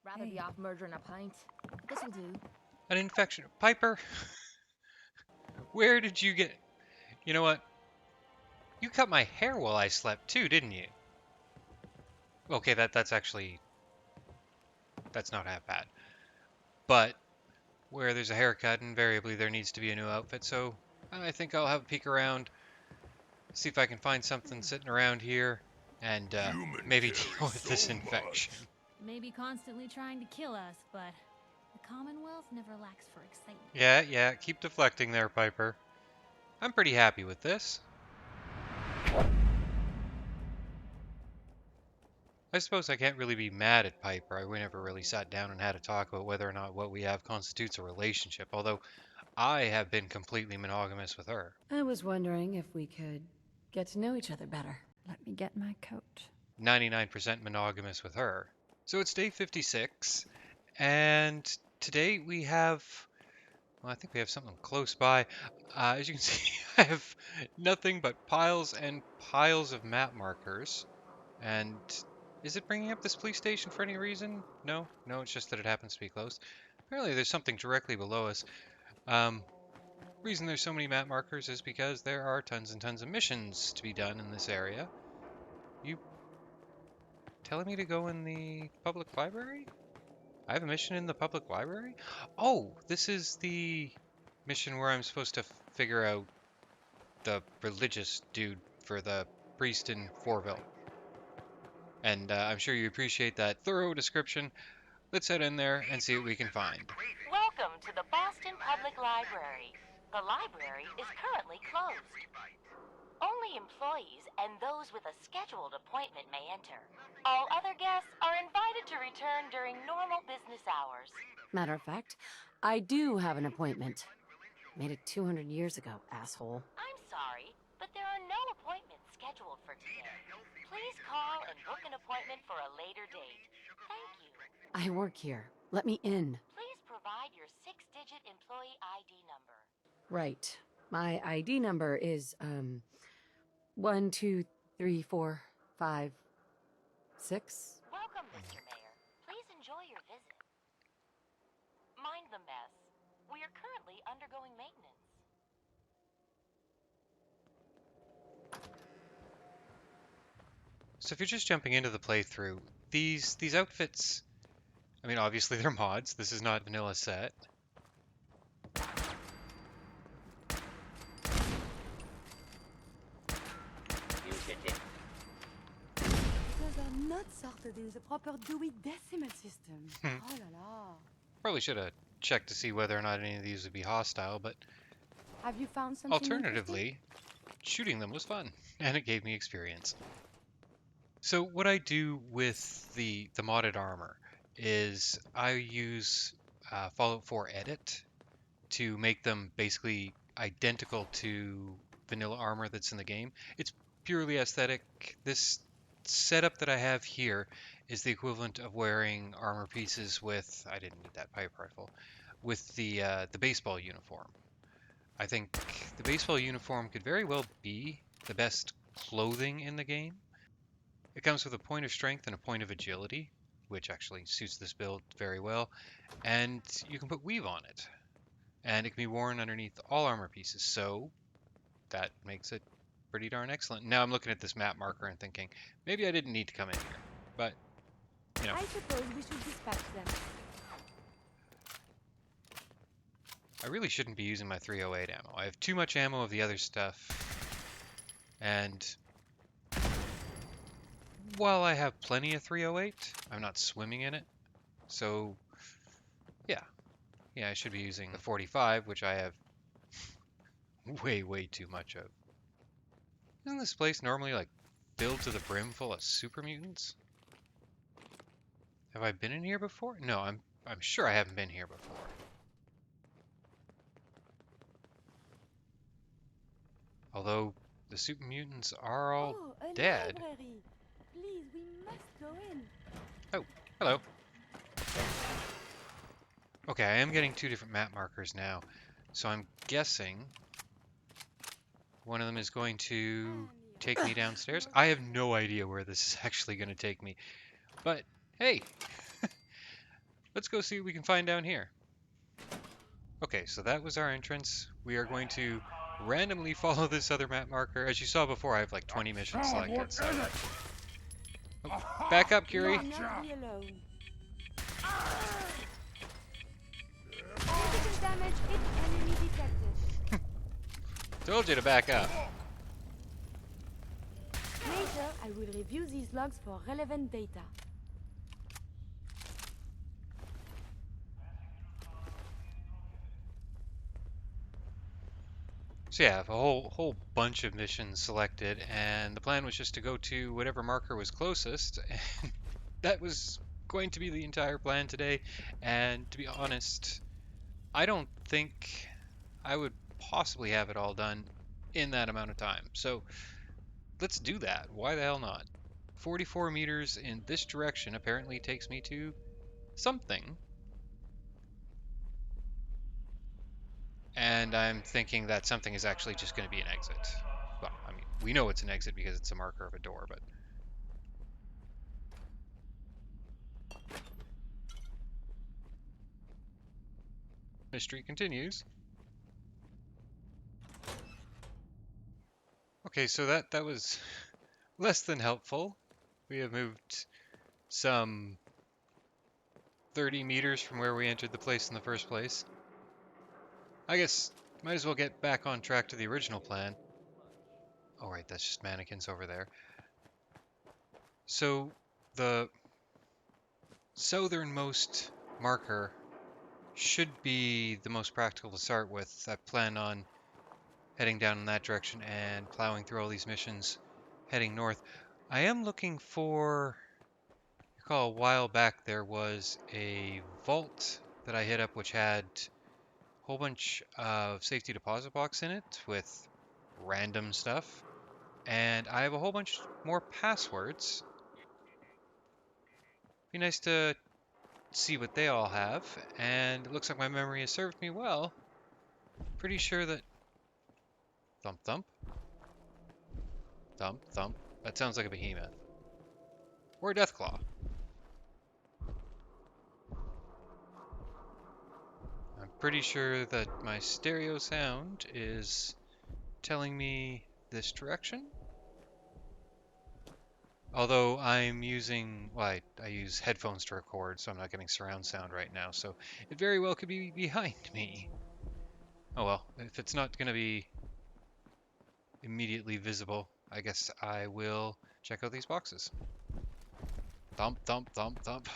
Rather be off murdering a pint. This'll do. An infection. Piper, where did you get... You know what? You cut my hair while I slept too, didn't you? Okay, that's actually... That's not half bad. But where there's a haircut, invariably there needs to be a new outfit, so I think I'll have a peek around, see if I can find something sitting around here, and Human maybe carry deal with so this much. infection. Maybe constantly trying to kill us, but the Commonwealth never lacks for excitement. Yeah, keep deflecting there, Piper. I'm pretty happy with this. I suppose I can't really be mad at Piper. We never really sat down and had a talk about whether or not what we have constitutes a relationship, although I have been completely monogamous with her. I was wondering if we could get to know each other better. Let me get my coat. 99% monogamous with her. So it's day 56, and today we have, well, I think we have something close by. As you can see, I have nothing but piles and piles of map markers. And is it bringing up this police station for any reason? No, it's just that it happens to be close. Apparently there's something directly below us. Reason there's so many map markers is because there are tons and tons of missions to be done in this area. You telling me to go in the public library? I have a mission in the public library? Oh, this is the mission where I'm supposed to figure out the religious dude for the priest in Forville. And I'm sure you appreciate that thorough description. Let's head in there and see what we can find. Welcome to the Boston Public Library. The library is currently closed. Only employees and those with a scheduled appointment may enter. All other guests are invited to return during normal business hours. Matter of fact, I do have an appointment. Made it 200 years ago, asshole. I'm sorry, but there are no appointments scheduled for today. Please call and book an appointment for a later date. Thank you. I work here. Let me in. Please provide your 6-digit employee ID number. Right. My ID number is, 1, 2, 3, 4, 5, 6. Welcome, Mr. Mayor. Please enjoy your visit. Mind the mess. We are currently undergoing maintenance. So if you're just jumping into the playthrough, these outfits, I mean, obviously they're mods. This is not vanilla set. Those are not sorted in the proper Dewey Decimal System. Oh la la. Probably should have checked to see whether or not any of these would be hostile, but Have you found something alternatively, shooting them was fun, and it gave me experience. So what I do with the modded armor is I use Fallout 4 Edit to make them basically identical to vanilla armor that's in the game. It's purely aesthetic. This setup that I have here is the equivalent of wearing armor pieces with, I didn't need that pipe rifle, with the baseball uniform. I think the baseball uniform could very well be the best clothing in the game. It comes with a point of strength and a point of agility, which actually suits this build very well, and you can put weave on it. And it can be worn underneath all armor pieces, so that makes it pretty darn excellent. Now I'm looking at this map marker and thinking, maybe I didn't need to come in here, but, you know. I suppose we should dispatch them. I really shouldn't be using my 308 ammo. I have too much ammo of the other stuff, and while I have plenty of 308, I'm not swimming in it, so yeah, I should be using the 45, which I have way too much of. Isn't this place normally like filled to the brim full of super mutants? Have I been in here before? No, I'm sure I haven't been here before. Although the super mutants are all a dead. library. Please, we must go in. Oh, hello. Okay, I am getting two different map markers now, so I'm guessing one of them is going to take me downstairs. I have no idea where this is actually going to take me, but hey, let's go see what we can find down here. Okay, so that was our entrance. We are going to randomly follow this other map marker. As you saw before, I have like 20 missions selected, so... Oh, back up, You Curie! will not be alone. Critical damage hit enemy detected. Told you to back up. Later, I will review these logs for relevant data. So yeah, I have a whole bunch of missions selected, and the plan was just to go to whatever marker was closest, and that was going to be the entire plan today. And to be honest, I don't think I would possibly have it all done in that amount of time. So let's do that. Why the hell not? 44 meters in this direction apparently takes me to something. And I'm thinking that something is actually just going to be an exit. Well, I mean, we know it's an exit because it's a marker of a door, but... Mystery continues. Okay, so that was less than helpful. We have moved some 30 meters from where we entered the place in the first place. I guess might as well get back on track to the original plan. Oh right, that's just mannequins over there. So the southernmost marker should be the most practical to start with. I plan on heading down in that direction and plowing through all these missions heading north. I am looking for... Recall a while back there was a vault that I hit up which had a whole bunch of safety deposit box in it with random stuff. And I have a whole bunch more passwords. Be nice to see what they all have. And it looks like my memory has served me well. Pretty sure that... Thump thump. Thump thump. That sounds like a behemoth. Or a deathclaw. I'm pretty sure that my stereo sound is telling me this direction. Although I'm using, well, I use headphones to record, so I'm not getting surround sound right now, so it very well could be behind me. Oh well, if it's not going to be immediately visible, I guess I will check out these boxes. Thump, thump, thump, thump.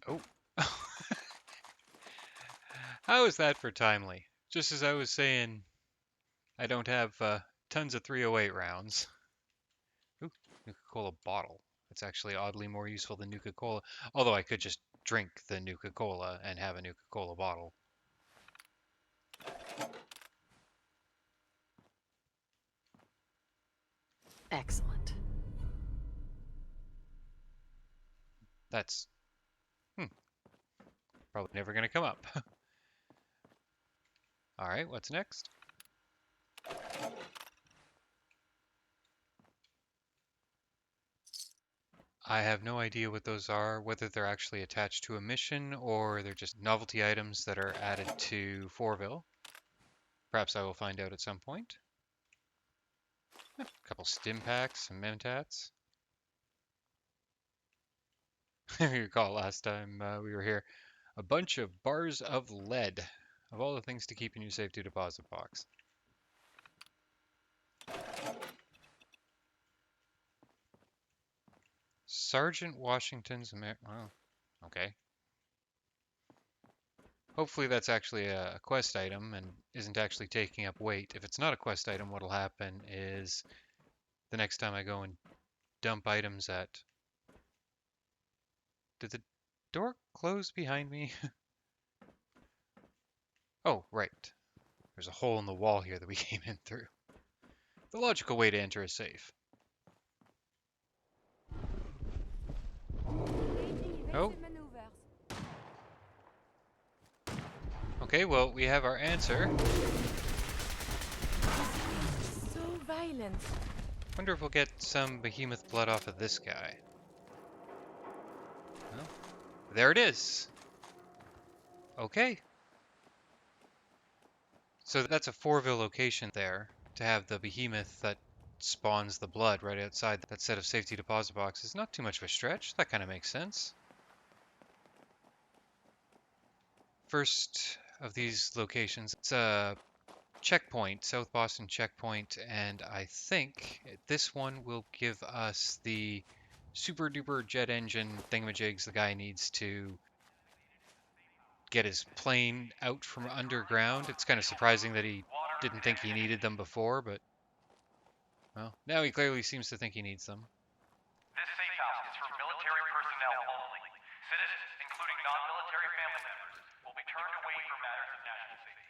Oh. How is that for timely? Just as I was saying, I don't have tons of 308 rounds. Ooh, Nuka-Cola bottle. It's actually oddly more useful than Nuka-Cola. Although I could just drink the Nuka-Cola and have a Nuka-Cola bottle. Excellent. That's probably never going to come up. All right, what's next? I have no idea what those are, whether they're actually attached to a mission or they're just novelty items that are added to Forville. Perhaps I will find out at some point. A couple stim packs, some mentats. If you recall last time we were here, a bunch of bars of lead, of all the things to keep in your safety deposit box. Sergeant Washington's oh, okay. Hopefully that's actually a quest item and isn't actually taking up weight. If it's not a quest item, what'll happen is the next time I go and dump items at... Did the door close behind me? Oh, right. There's a hole in the wall here that we came in through. The logical way to enter a safe. Oh. Defensive maneuvers. Okay, well, we have our answer. So violent. Wonder if we'll get some behemoth blood off of this guy. Well, there it is. Okay. So that's a Forville location there, to have the behemoth that spawns the blood right outside that set of safety deposit boxes. Not too much of a stretch. That kind of makes sense. First of these locations, it's a checkpoint, South Boston checkpoint, and I think this one will give us the super duper jet engine thingamajigs the guy needs to get his plane out from underground. It's kind of surprising that he didn't think he needed them before, but well, now he clearly seems to think he needs them. This safe house is for military personnel only. Citizens, including non-military family members, will be turned away for matters of national safety.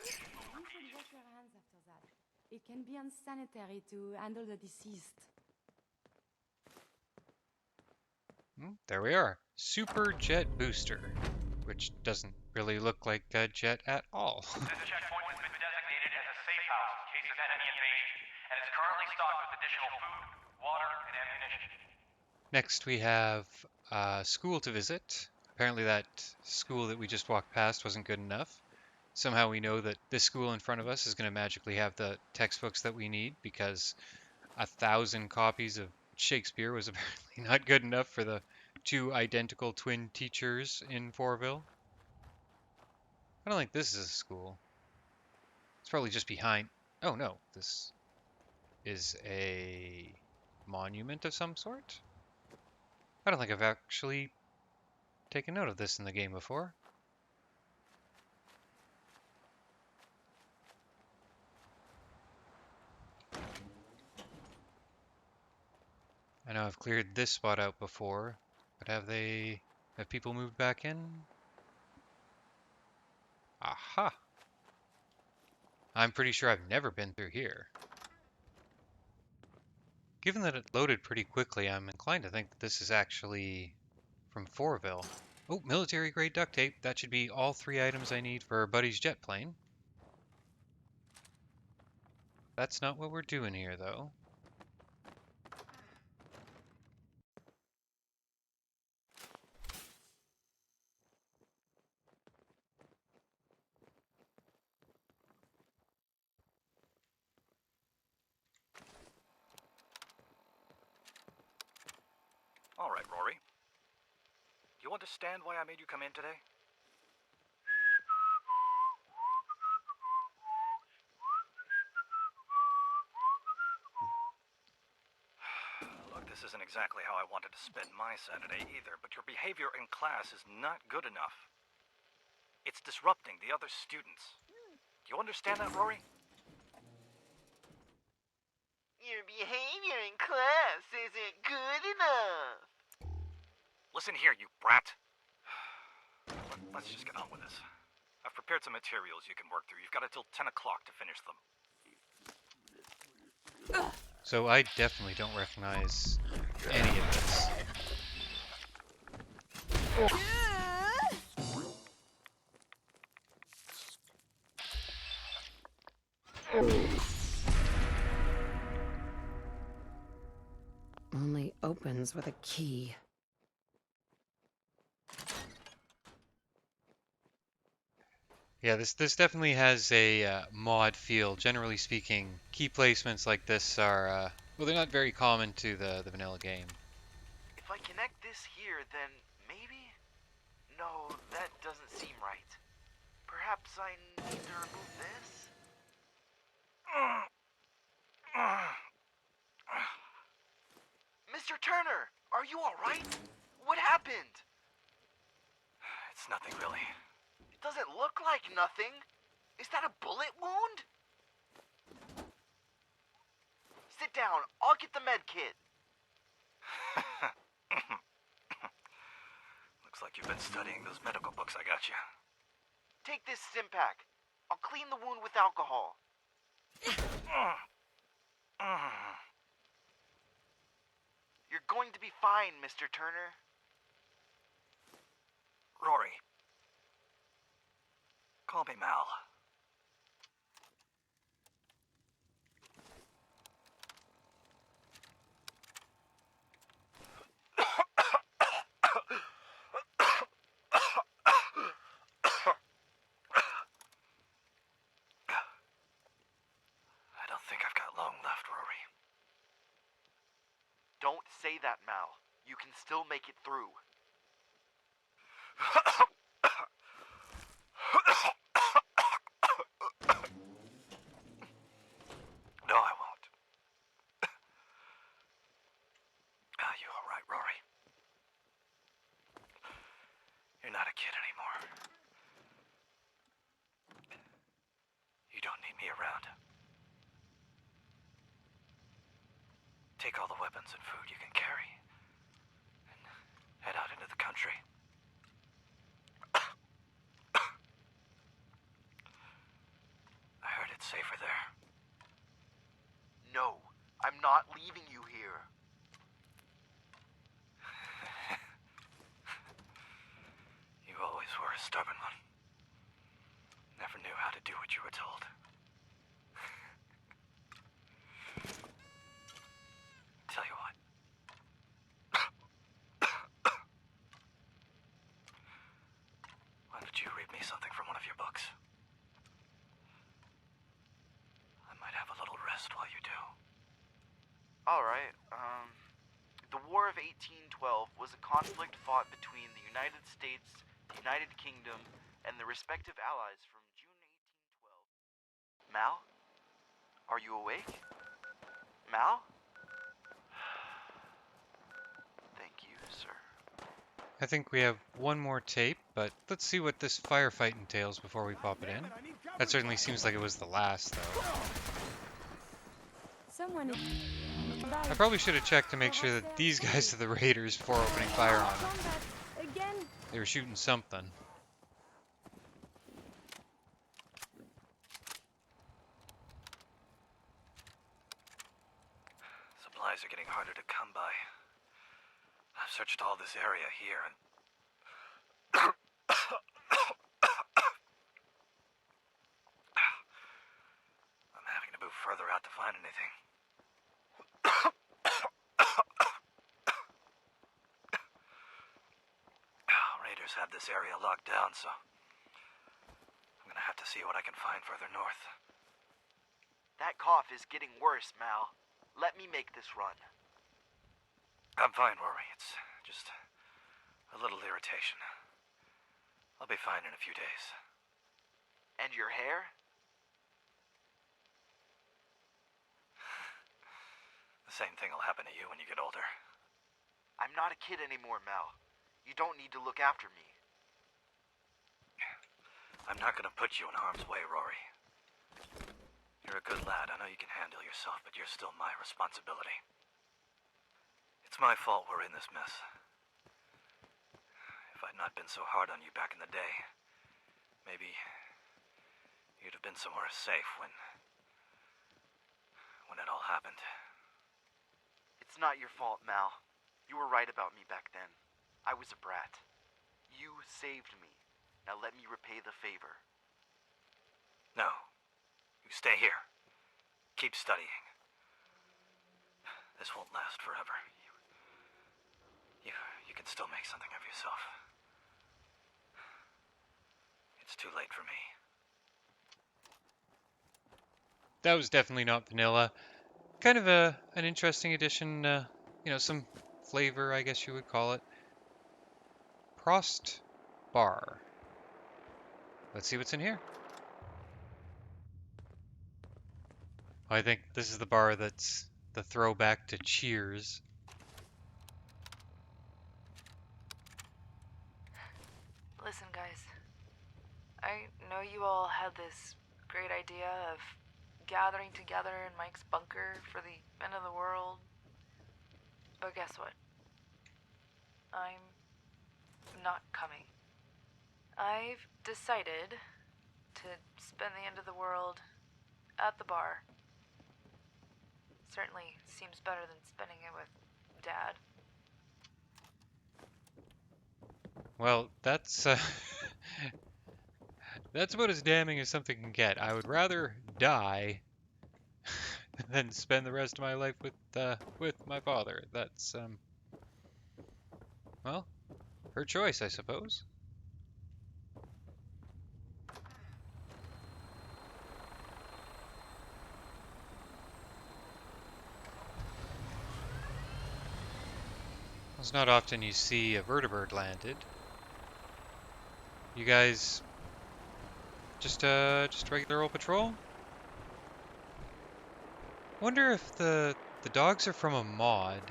You should wash your hands after that. It can be unsanitary to handle the deceased. There we are. Super Jet Booster, which doesn't really look like a jet at all. This checkpoint has been designated as a safe house in case of enemy invasion, and is currently stocked with additional food, water, and ammunition. Next we have school to visit. Apparently that school that we just walked past wasn't good enough. Somehow we know that this school in front of us is going to magically have the textbooks that we need, because 1,000 copies of Shakespeare was apparently not good enough for the two identical twin teachers in Forville. I don't think this is a school. It's probably just behind. Oh no, this is a monument of some sort? I don't think I've actually taken note of this in the game before. I know I've cleared this spot out before, but have people moved back in? Aha! I'm pretty sure I've never been through here. Given that it loaded pretty quickly, I'm inclined to think that this is actually from Forville. Oh, military grade duct tape. That should be all 3 items I need for Buddy's jet plane. That's not what we're doing here, though. All right, Rory. Do you understand why I made you come in today? Look, this isn't exactly how I wanted to spend my Saturday either, but your behavior in class is not good enough. It's disrupting the other students. Do you understand that, Rory? Your behavior in class isn't good enough. Listen here, you brat. Let's just get on with this. I've prepared some materials you can work through. You've got until 10 o'clock to finish them. So I definitely don't recognize any of this. Only opens with a key. Yeah, this definitely has a mod feel. Generally speaking, key placements like this are, well, they're not very common to the vanilla game. If I connect this here, then maybe? No, that doesn't seem right. Perhaps I need to remove this? Mr. Turner, are you alright? What happened? It's nothing, really. It doesn't look like nothing. Is that a bullet wound? Sit down. I'll get the med kit. Looks like you've been studying those medical books I got you. Take this stim pack. I'll clean the wound with alcohol. going to be fine, Mr. Turner. Rory. Call me Mal. I don't think I've got long left, Rory. Don't say that, Mal. You can still make it through. No, I won't. Are you all right, Rory? You're not a kid anymore. You don't need me around. Take all the weapons and food you can carry and head out into the country. I heard it's safer there. No, I'm not leaving you here. You always were a stubborn one. Never knew how to do what you were told. Tell you what. Why don't you read me something from one of your books? I might have a little rest while you do. Alright, the War of 1812 was a conflict fought between the United States, the United Kingdom, and the respective allies from June 1812. Mal? Are you awake? Mal? Thank you, sir. I think we have one more tape, but let's see what this firefight entails before we pop it in. That certainly seems like it was the last, though. Someone is... I probably should have checked to make sure that these guys are the raiders before opening fire on them. Again? They were shooting something. Supplies are getting harder to come by. I've searched all this area here and... I'm having to move further out to find anything. Raiders have this area locked down, so I'm gonna have to see what I can find further north. That cough is getting worse, Mal. Let me make this run. I'm fine, Rory. It's just a little irritation. I'll be fine in a few days. And your hair? The same thing will happen to you when you get older. I'm not a kid anymore, Mal. You don't need to look after me. I'm not gonna put you in harm's way, Rory. You're a good lad. I know you can handle yourself, but you're still my responsibility. It's my fault we're in this mess. If I'd not been so hard on you back in the day, maybe you'd have been somewhere safe when it all happened. It's not your fault, Mal. You were right about me back then. I was a brat. You saved me. Now let me repay the favor. No. You stay here. Keep studying. This won't last forever. You can still make something of yourself. It's too late for me. That was definitely not vanilla. Kind of an interesting addition, you know, some flavor, I guess you would call it. Prost Bar. Let's see what's in here. I think this is the bar that's the throwback to Cheers. Listen, guys. I know you all had this great idea of gathering together in Mike's bunker for the end of the world. But guess what? I'm not coming. I've decided to spend the end of the world at the bar. Certainly seems better than spending it with Dad. Well, that's that's about as damning as something can get. I would rather die than spend the rest of my life with my father. That's well, her choice, I suppose. It's not often you see a vertibird landed. You guys just regular old patrol? Wonder if the dogs are from a mod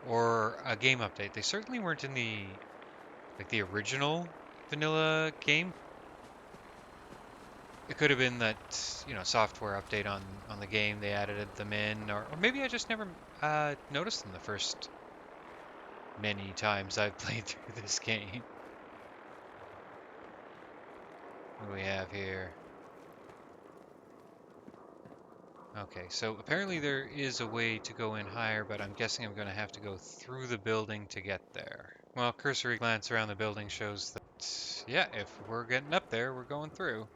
or a game update. They certainly weren't in the original vanilla game. It could have been that, software update on the game, they added them in, or maybe I just never noticed them the first many times I've played through this game. What do we have here? Okay, so apparently there is a way to go in higher, but I'm guessing I'm going to have to go through the building to get there. Well, cursory glance around the building shows that, yeah, if we're getting up there, we're going through.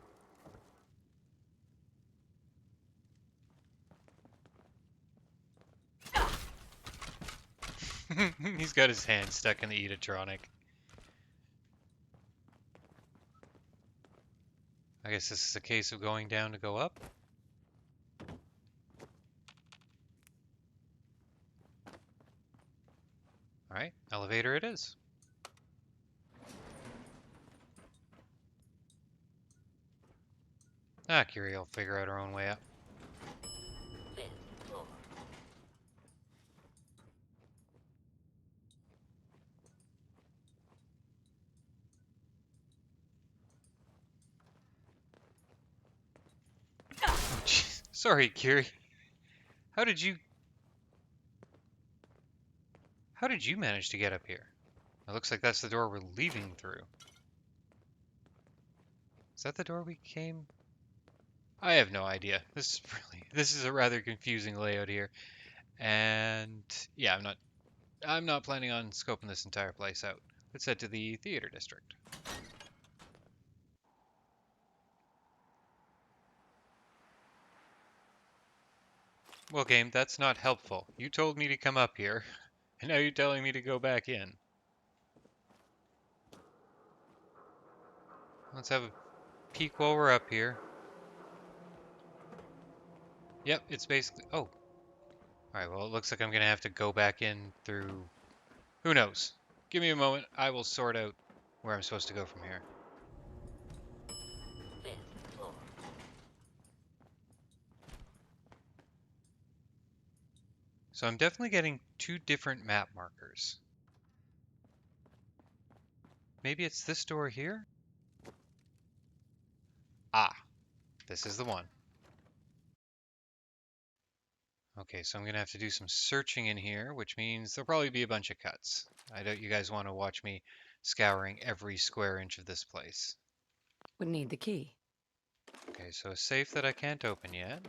He's got his hand stuck in the Edatronic. I guess this is a case of going down to go up. Alright, elevator it is. Ah, Curie will figure out her own way up. Oh, jeez. Sorry, Curie. How did you... How did you manage to get up here? It looks like that's the door we're leaving through. Is that the door we came? I have no idea. This is a rather confusing layout here. And yeah, I'm not planning on scoping this entire place out. Let's head to the theater district. Well, game, that's not helpful. You told me to come up here, and now you're telling me to go back in. Let's have a peek while we're up here. Yep, it's basically... Oh. Alright, well, it looks like I'm gonna have to go back in through... Who knows? Give me a moment. I will sort out where I'm supposed to go from here. So I'm definitely getting two different map markers. Maybe it's this door here? Ah, this is the one. Okay, so I'm gonna have to do some searching in here, which means there'll probably be a bunch of cuts. I don't you guys want to watch me scouring every square inch of this place. Would need the key. Okay, so a safe that I can't open yet.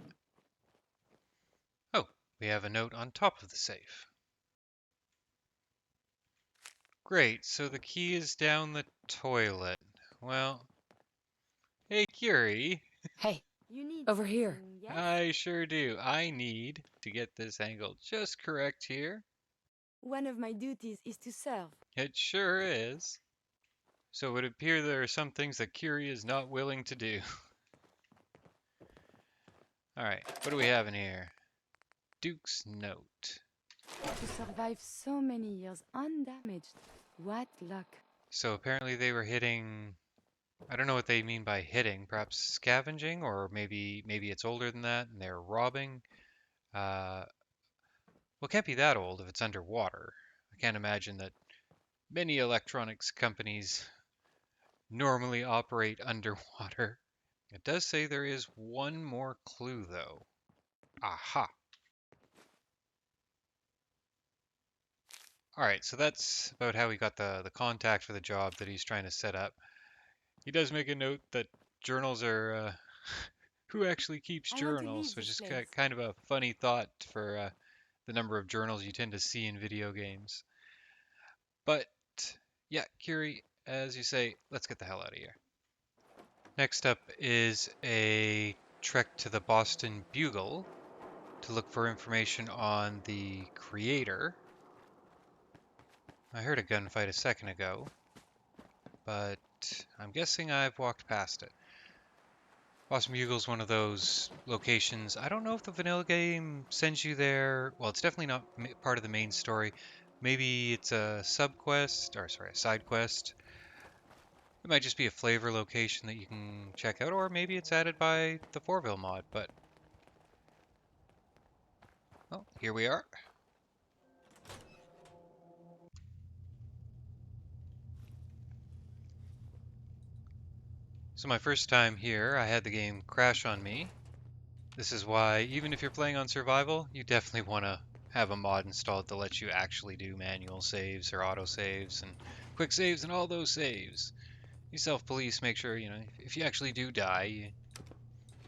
Oh, we have a note on top of the safe. Great, so the key is down the toilet. Well, hey Curie. Hey, You need over here. something, yes? I sure do. I need to get this angle just correct here. One of my duties is to serve. It sure is. So it would appear there are some things that Curie is not willing to do. Alright, what do we have in here? Duke's note. To survive so many years undamaged. What luck. So apparently they were hitting... I don't know what they mean by hitting. Perhaps scavenging, or maybe it's older than that, and they're robbing. Well, it can't be that old if it's underwater. I can't imagine that many electronics companies normally operate underwater. It does say there is one more clue, though. Aha! Alright, so that's about how he got the contact for the job that he's trying to set up. He does make a note that journals are... who actually keeps I want to journals, leave which this is place. kind of a funny thought for the number of journals you tend to see in video games. But, yeah, Curie, as you say, let's get the hell out of here. Next up is a trek to the Boston Bugle to look for information on the creator. I heard a gunfight a second ago, but I'm guessing I've walked past it. Boston Bugle is one of those locations. I don't know if the vanilla game sends you there. Well, it's definitely not part of the main story. Maybe it's a sub quest, or sorry, a side quest. It might just be a flavor location that you can check out, or maybe it's added by the Fourville mod, but... well, here we are. So my first time here, I had the game crash on me. This is why, even if you're playing on survival, you definitely want to have a mod installed to let you actually do manual saves or auto saves and quick saves and all those saves. You self-police, make sure, if you actually do die, you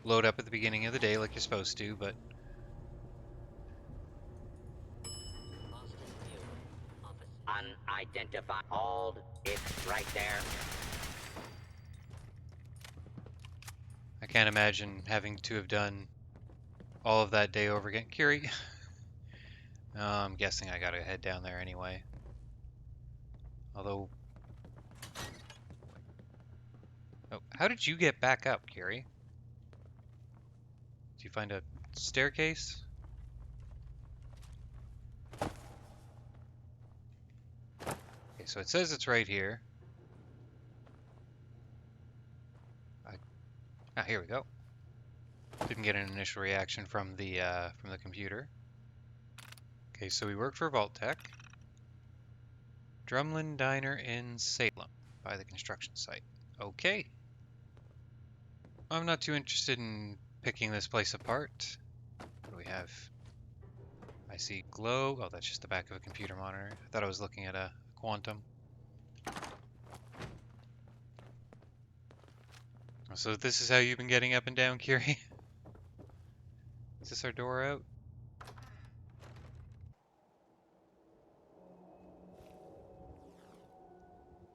load up at the beginning of the day like you're supposed to, but Unidentified. Hold. It's right there. I can't imagine having to have done all of that day over again. Curie, I'm guessing I gotta head down there anyway. Although... oh, how did you get back up, Curie? Did you find a staircase? Okay, so it says it's right here. Here we go. Didn't get an initial reaction from the computer. Okay, so we work for Vault-Tec. Drumlin Diner in Salem, by the construction site. Okay. I'm not too interested in picking this place apart. What do we have? I see glow. Oh, that's just the back of a computer monitor. I thought I was looking at a quantum. So this is how you've been getting up and down, Curie? Is this our door out?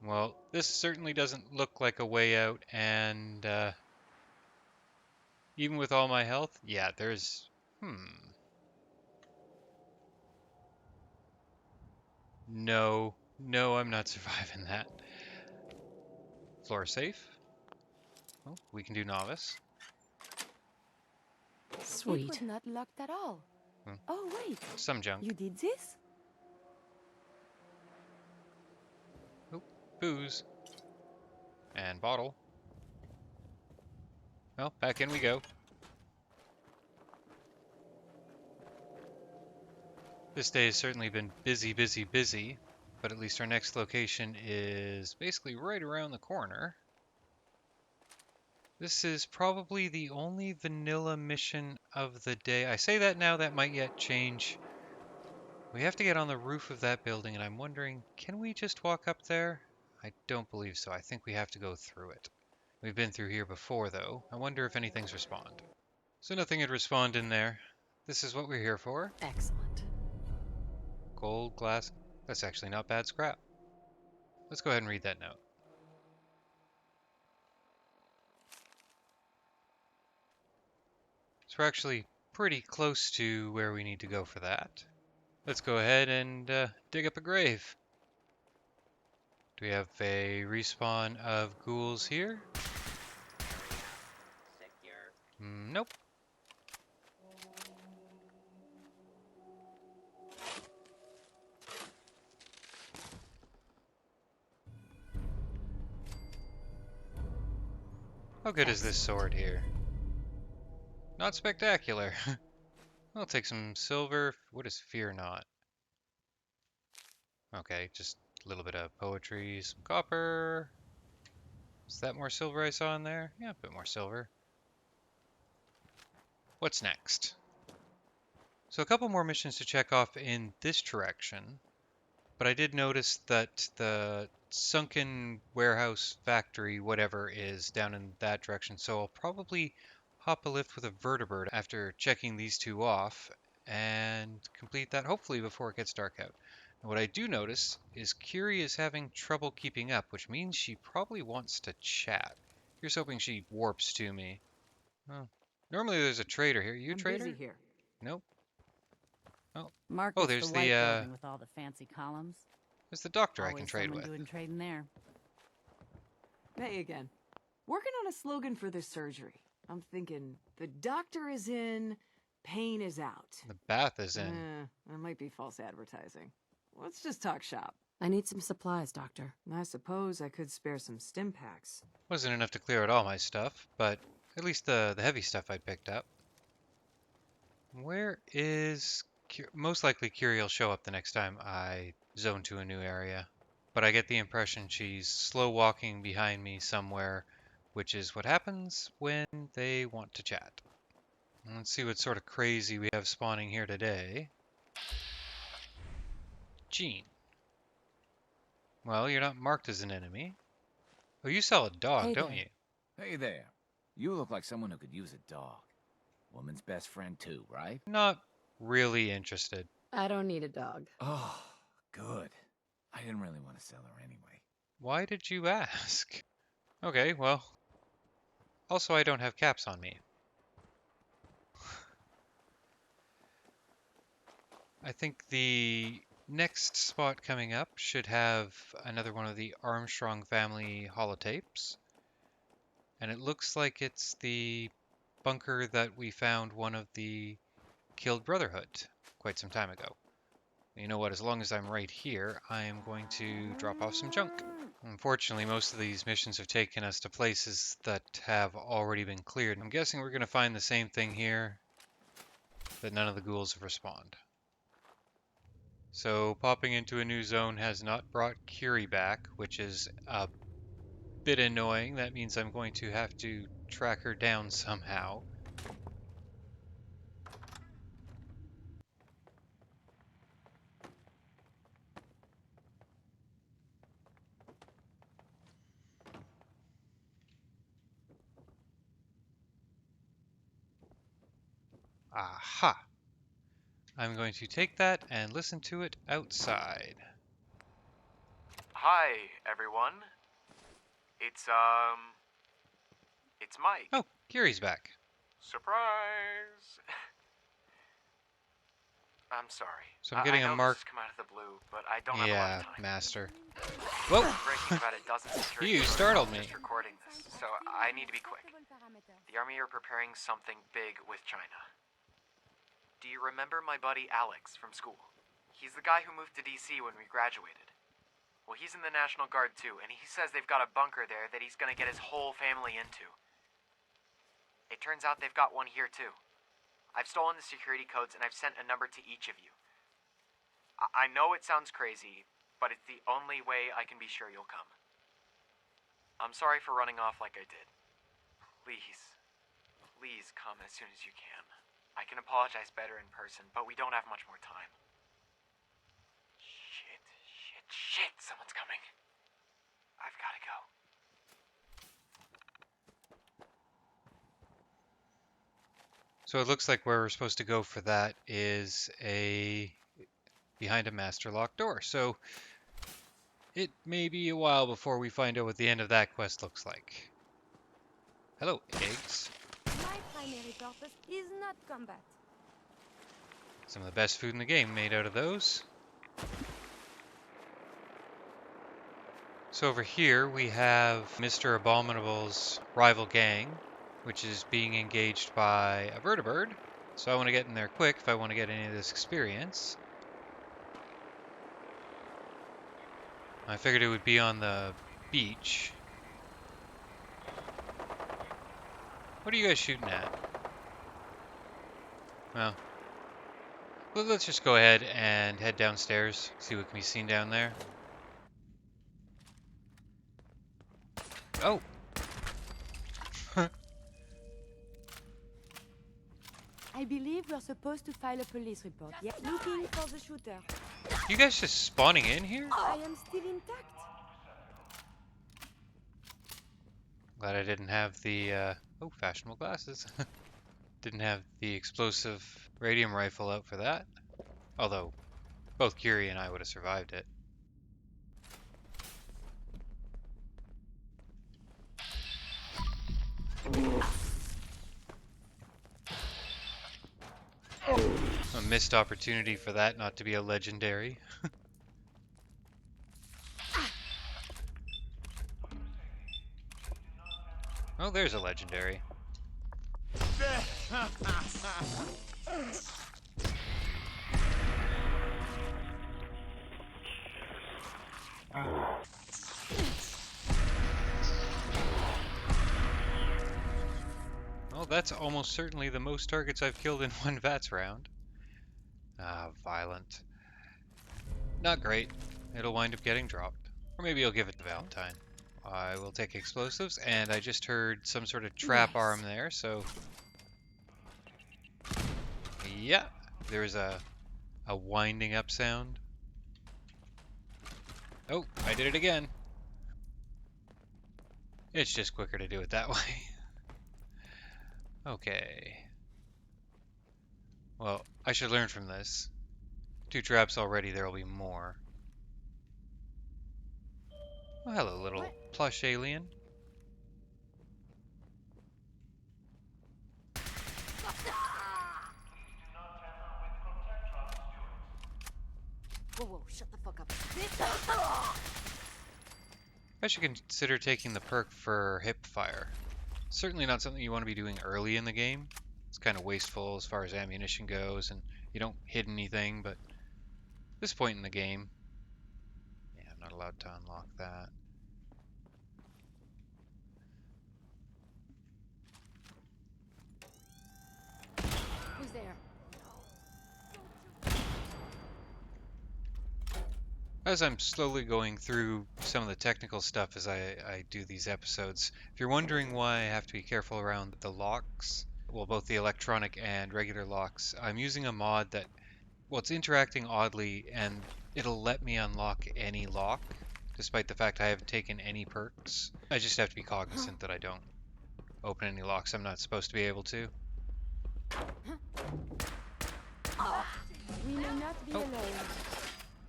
Well, this certainly doesn't look like a way out, and even with all my health, yeah, there's... No, I'm not surviving that. Floor safe. Oh, we can do novice. It Sweet. was not locked at all. Hmm. Oh, wait. Some junk. You did this? Oh, booze. And bottle. Well, back in we go. This day has certainly been busy, but at least our next location is basically right around the corner. This is probably the only vanilla mission of the day. I say that now, that might yet change. We have to get on the roof of that building, and I'm wondering, can we just walk up there? I don't believe so. I think we have to go through it. We've been through here before, though. I wonder if anything's respawned. So nothing had respawned in there. This is what we're here for. Excellent. Gold, glass. That's actually not bad scrap. Let's go ahead and read that note. So we're actually pretty close to where we need to go for that. Let's go ahead and dig up a grave. Do we have a respawn of ghouls here? Nope. How good is this sword here? Not spectacular. I'll take some silver. What is fear not? Okay, just a little bit of poetry, some copper. Is that more silver I saw in there? Yeah, a bit more silver. What's next? So a couple more missions to check off in this direction, but I did notice that the sunken warehouse factory, whatever, is down in that direction, so I'll probably hop a lift with a vertibird after checking these two off and complete that hopefully before it gets dark out. What I do notice is Curie is having trouble keeping up, which means she probably wants to chat. Here's hoping she warps to me. Oh. Normally there's a trader here. You a I'm trader? busy here. Nope. Oh. Marcus, There's the the white building with all the fancy columns. there's the doctor I can Always trade someone with. doing trading there. Hey again. Working on a slogan for this surgery. I'm thinking, the doctor is in, pain is out. The bath is in. That might be false advertising. Let's just talk shop. I need some supplies, Doctor. I suppose I could spare some stim packs. Wasn't enough to clear out all my stuff, but at least the heavy stuff I picked up. Where is... Most likely Curie will show up the next time I zone to a new area. But I get the impression she's slow walking behind me somewhere, which is what happens when they want to chat. Let's see what sort of crazy we have spawning here today. Jean. Well, you're not marked as an enemy. Oh, you sell a dog, Hey don't there. you? Hey there. You look like someone who could use a dog. Woman's best friend too, right? Not really interested. I don't need a dog. Oh, good. I didn't really want to sell her anyway. Why did you ask? Okay, well. Also, I don't have caps on me. I think the next spot coming up should have another one of the Armstrong family holotapes. And it looks like it's the bunker that we found one of the killed Brotherhood quite some time ago. You know what, as long as I'm right here, I am going to drop off some junk. Unfortunately, most of these missions have taken us to places that have already been cleared. I'm guessing we're going to find the same thing here, that none of the ghouls have respawned. So popping into a new zone has not brought Curie back, which is a bit annoying. That means I'm going to have to track her down somehow. Aha! I'm going to take that and listen to it outside. Hi, everyone. It's Mike. Oh, Curie's back. Surprise! I'm sorry. So I'm getting I a know mark. This has come out of the blue, but I don't have a lot Yeah, of time. master. Whoa! I'm breaking about a dozen security You cameras startled while me. just recording this, so I need to be quick. The Army are preparing something big with China. Do you remember my buddy Alex from school? He's the guy who moved to DC when we graduated. Well, he's in the National Guard too, and he says they've got a bunker there that he's gonna get his whole family into. It turns out they've got one here too. I've stolen the security codes and I've sent a number to each of you. I know it sounds crazy, but it's the only way I can be sure you'll come. I'm sorry for running off like I did. Please come as soon as you can. I can apologize better in person, but we don't have much more time. Shit, someone's coming. I've gotta go. So it looks like where we're supposed to go for that is behind a master locked door. So it may be a while before we find out what the end of that quest looks like. Hello, eggs. My primary purpose is not combat. Some of the best food in the game made out of those. So over here we have Mr. Abominable's rival gang, which is being engaged by a vertibird. So I want to get in there quick if I want to get any of this experience. I figured it would be on the beach. What are you guys shooting at? Well, let's just go ahead and head downstairs, see what can be seen down there. Oh! I believe we're supposed to file a police report. Yeah, looking for the shooter. You guys just spawning in here? I am still intact. Glad I didn't have the, oh, fashionable glasses. Didn't have the explosive radium rifle out for that. Although, Both Curie and I would have survived it. A missed opportunity for that not to be a legendary. Oh, there's a legendary. Well, that's almost certainly the most targets I've killed in one VATS round. Ah, violent. Not great. It'll wind up getting dropped. Or maybe I'll give it to Valentine. I will take explosives, and I just heard some sort of trap arm there, so... Yeah, there's a winding up sound. Oh, I did it again. It's just quicker to do it that way. Okay. Well, I should learn from this. 2 traps already, there'll be more. Oh, hello, little plush alien. Whoa, shut the fuck up. I should consider taking the perk for hip fire. Certainly not something you want to be doing early in the game. It's kind of wasteful as far as ammunition goes, and you don't hit anything, but at this point in the game, yeah, I'm not allowed to unlock that. Who's there? As I'm slowly going through some of the technical stuff as I do these episodes, if you're wondering why I have to be careful around the locks, well, both the electronic and regular locks, I'm using a mod that, well, it's interacting oddly, and it'll let me unlock any lock, despite the fact I haven't taken any perks. I just have to be cognizant that I don't open any locks I'm not supposed to be able to. We may not be alone.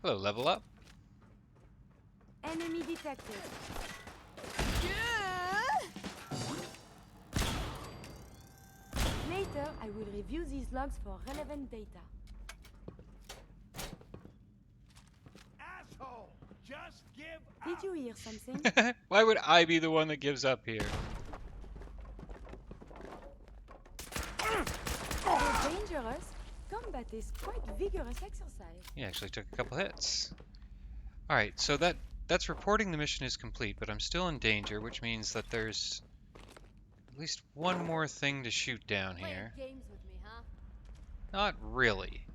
Hello, level up. Enemy detected. Later, I will review these logs for relevant data. Asshole! Just give Did you hear something? Why would I be the one that gives up here? Though dangerous, combat is quite vigorous exercise. He actually took a couple hits. Alright, so that's reporting the mission is complete, but I'm still in danger, which means that there's at least one more thing to shoot down here. Games with me, huh? Not really.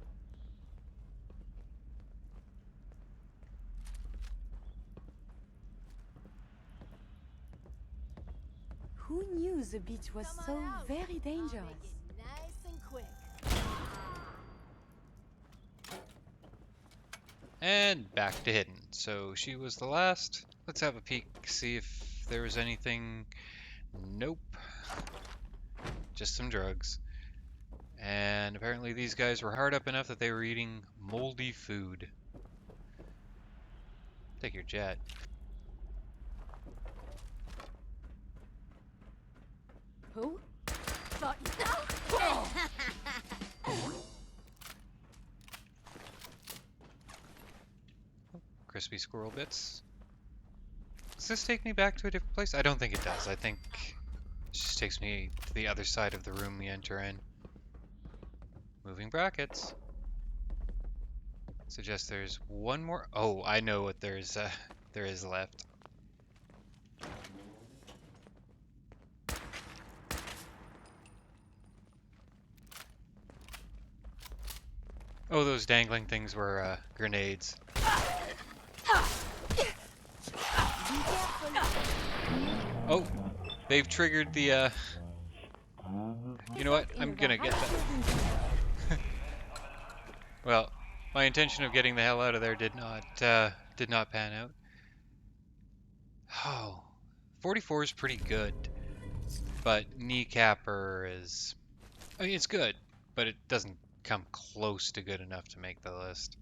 Who knew the beach was so very dangerous? Nice and quick. And back to hidden. So she was the last. Let's have a peek, see if there was anything. Nope. Just some drugs. And apparently these guys were hard up enough that they were eating moldy food. Take your jet. Who? Thought you. Crispy squirrel bits. Does this take me back to a different place? I don't think it does. I think it just takes me to the other side of the room we enter in. Moving brackets. Suggest there's one more. Oh, I know what there is left. Oh, those dangling things were grenades. Oh, they've triggered the, you know what? I'm gonna get that. Well, my intention of getting the hell out of there did not pan out. Oh, 44 is pretty good, but kneecapper is, I mean, it's good, but it doesn't come close to good enough to make the list.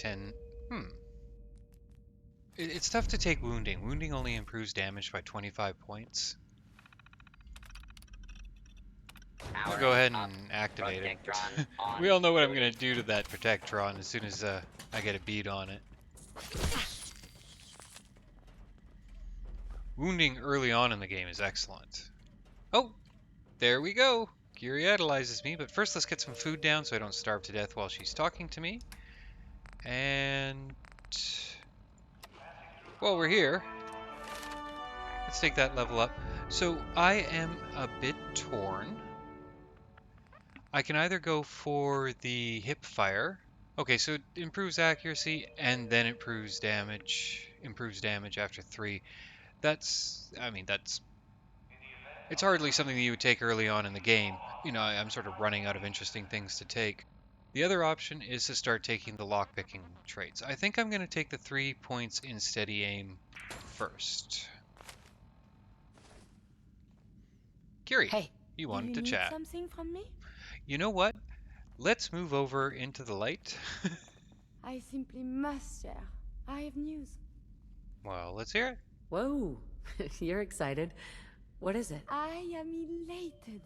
point, and it's tough to take wounding. Wounding only improves damage by 25 points. I'll go ahead and activate it. We all know what I'm going to do to that Protectron as soon as I get a bead on it. Wounding early on in the game is excellent. Oh, there we go. Kiri idolizes me, but first let's get some food down so I don't starve to death while she's talking to me. And while we're here, let's take that level up. So I am a bit torn. I can either go for the hip fire. Okay, so it improves accuracy and then improves damage. Improves damage after 3. I mean, it's hardly something that you would take early on in the game. You know, I'm sort of running out of interesting things to take. The other option is to start taking the lockpicking traits. I think I'm going to take the 3 points in steady aim first. Kiri, Hey, you wanted to need chat. something from me? You know what? Let's move over into the light. I simply must share. I have news. Well, let's hear it. Whoa, you're excited. What is it? I am elated,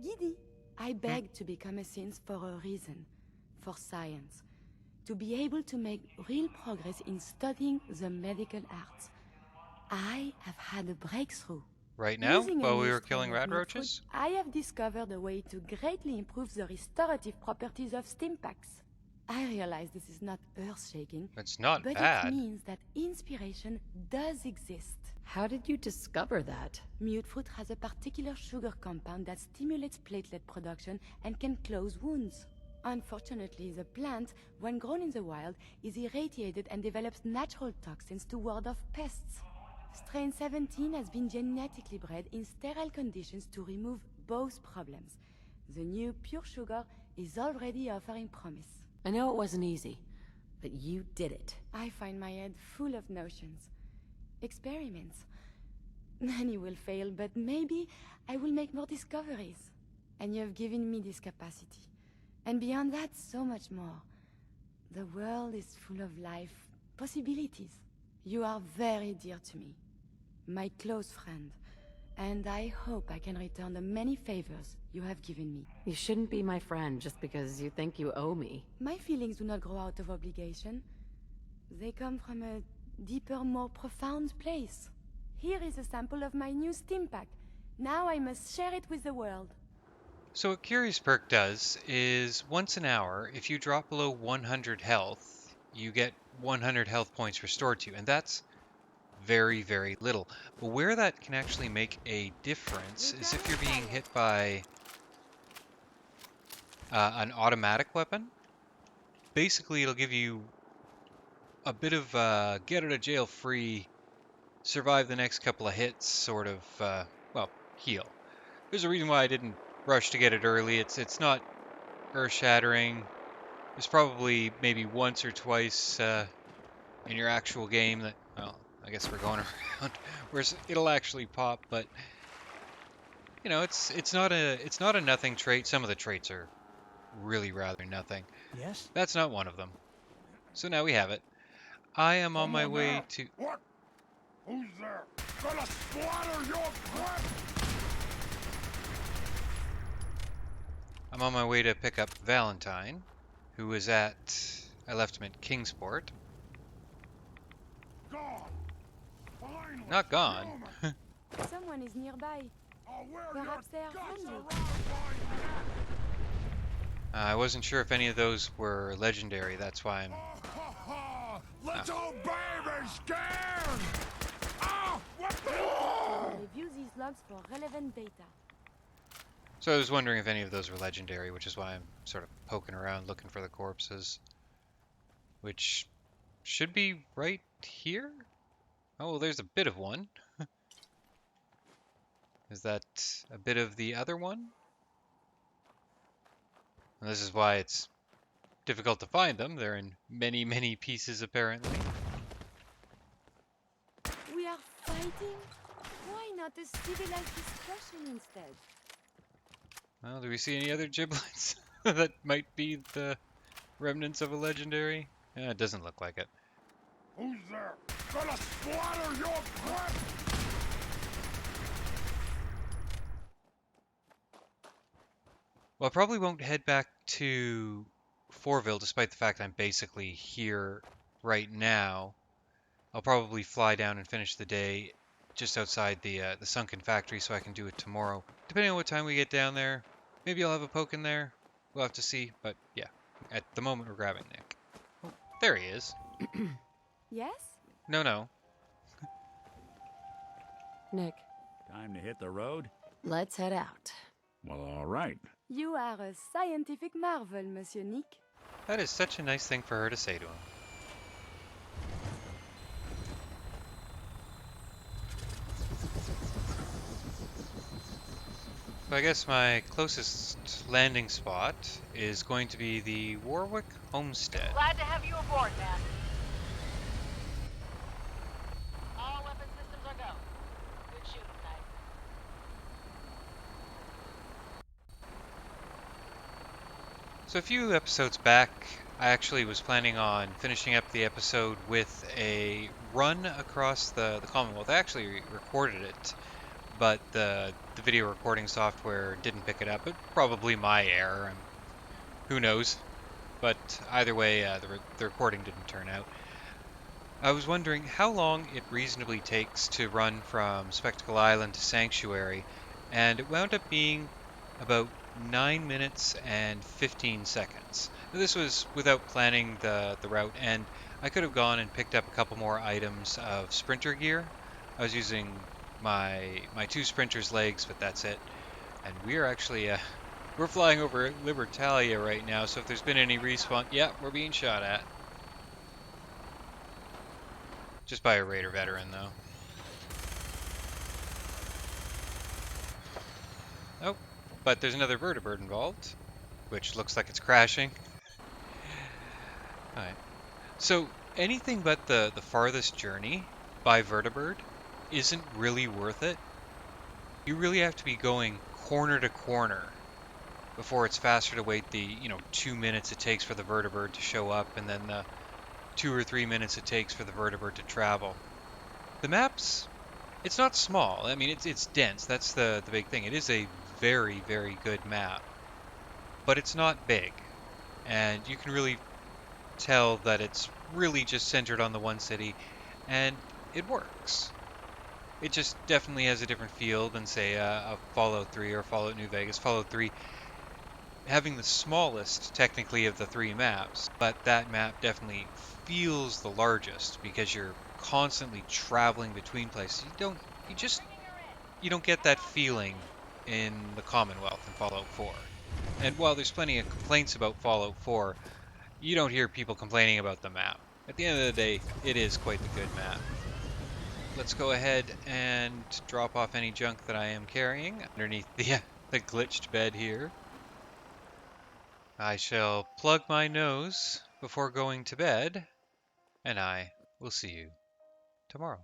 giddy. I begged to become a synth for a reason. For science. To be able to make real progress in studying the medical arts. I have had a breakthrough. Right now, Using a while we new were killing strain of rad meat roaches? food, I have discovered a way to greatly improve the restorative properties of stim packs. I realize this is not earth-shaking, It's not but bad. it means that inspiration does exist. How did you discover that? Mute fruit has a particular sugar compound that stimulates platelet production and can close wounds. Unfortunately, the plant, when grown in the wild, is irradiated and develops natural toxins to ward off pests. Strain 17 has been genetically bred in sterile conditions to remove both problems. The new pure sugar is already offering promise. I know it wasn't easy, but you did it. I find my head full of notions. Experiments. Many will fail, but maybe I will make more discoveries. And you have given me this capacity. And beyond that, so much more. The world is full of life, possibilities. You are very dear to me, my close friend, and I hope I can return the many favors you have given me. You shouldn't be my friend just because you think you owe me. My feelings do not grow out of obligation. They come from a deeper, more profound place. Here is a sample of my new stim pack. Now I must share it with the world. So what Kiri's perk does is once an hour, if you drop below 100 health, you get 100 health points restored to you, and that's very, very little. But where that can actually make a difference is if you're being hit by an automatic weapon. Basically, it'll give you a bit of get out of jail free, survive the next couple of hits sort of, well, heal. There's a reason why I didn't rush to get it early. It's not earth-shattering. There's probably maybe once or twice in your actual game that, well, I guess we're going around where it'll actually pop, but you know, it's not a nothing trait. Some of the traits are really rather nothing. Yes? That's not one of them. So now we have it. I am on my way to... What? Who's there? Gonna splatter your breath! I'm on my way to pick up Valentine, who is at... I left him at Kingsport. Gone! Finally! Not gone. Someone is nearby. I'll wear Perhaps they your are guts friendly. around my neck! I wasn't sure if any of those were legendary, that's why I'm... Ha ha! Little baby scared! Ah! What the... Review these logs for relevant data. So I was wondering if any of those were legendary, which is why I'm sort of poking around looking for the corpses. Which should be right here? Oh, well, there's a bit of one. Is that a bit of the other one? And this is why it's difficult to find them. They're in many, many pieces, apparently. We are fighting? Why not a civilized discussion instead? Well, do we see any other giblets that might be the remnants of a legendary? It doesn't look like it. Who's there? Gonna splatter your breath! Well, I probably won't head back to Fourville, despite the fact I'm basically here right now. I'll probably fly down and finish the day just outside the sunken factory so I can do it tomorrow. Depending on what time we get down there, maybe I'll have a poke in there. We'll have to see, but yeah, at the moment we're grabbing Nick. Oh, there he is. Yes? No. Nick, Time to hit the road? let's head out. Well, all right. You are a scientific marvel, Monsieur Nick. That is such a nice thing for her to say to him. So I guess my closest landing spot is going to be the Warwick Homestead. Glad to have you aboard, man. All weapon systems are go. Good shooting tonight. So a few episodes back, I actually was planning on finishing up the episode with a run across the Commonwealth. I actually recorded it, but the video recording software didn't pick it up. It probably my error, and who knows. But either way, the recording didn't turn out. I was wondering how long it reasonably takes to run from Spectacle Island to Sanctuary, and it wound up being about 9 minutes and 15 seconds. This was without planning the route, and I could have gone and picked up a couple more items of sprinter gear. I was using my two sprinters' legs, but that's it. And we're actually we're flying over Libertalia right now, so if there's been any respawn, yeah, we're being shot at. Just by a Raider veteran, though. Oh, but there's another vertibird involved, which looks like it's crashing. Alright. So, anything but the farthest journey by vertibird isn't really worth it. You really have to be going corner to corner before it's faster to wait the, 2 minutes it takes for the vertibird to show up, and then the 2 or 3 minutes it takes for the vertibird to travel. The maps, it's not small. I mean, it's dense. That's the big thing. It is a very, very good map, but it's not big, and you can really tell that it's really just centered on the one city, and it works. It just definitely has a different feel than, say, a Fallout 3 or Fallout New Vegas. Fallout 3 having the smallest, technically, of the 3 maps, but that map definitely feels the largest because you're constantly traveling between places. You don't get that feeling in the Commonwealth in Fallout 4. And while there's plenty of complaints about Fallout 4, you don't hear people complaining about the map. At the end of the day, it is quite the good map. Let's go ahead and drop off any junk that I am carrying underneath the glitched bed here. I shall plug my nose before going to bed, and I will see you tomorrow.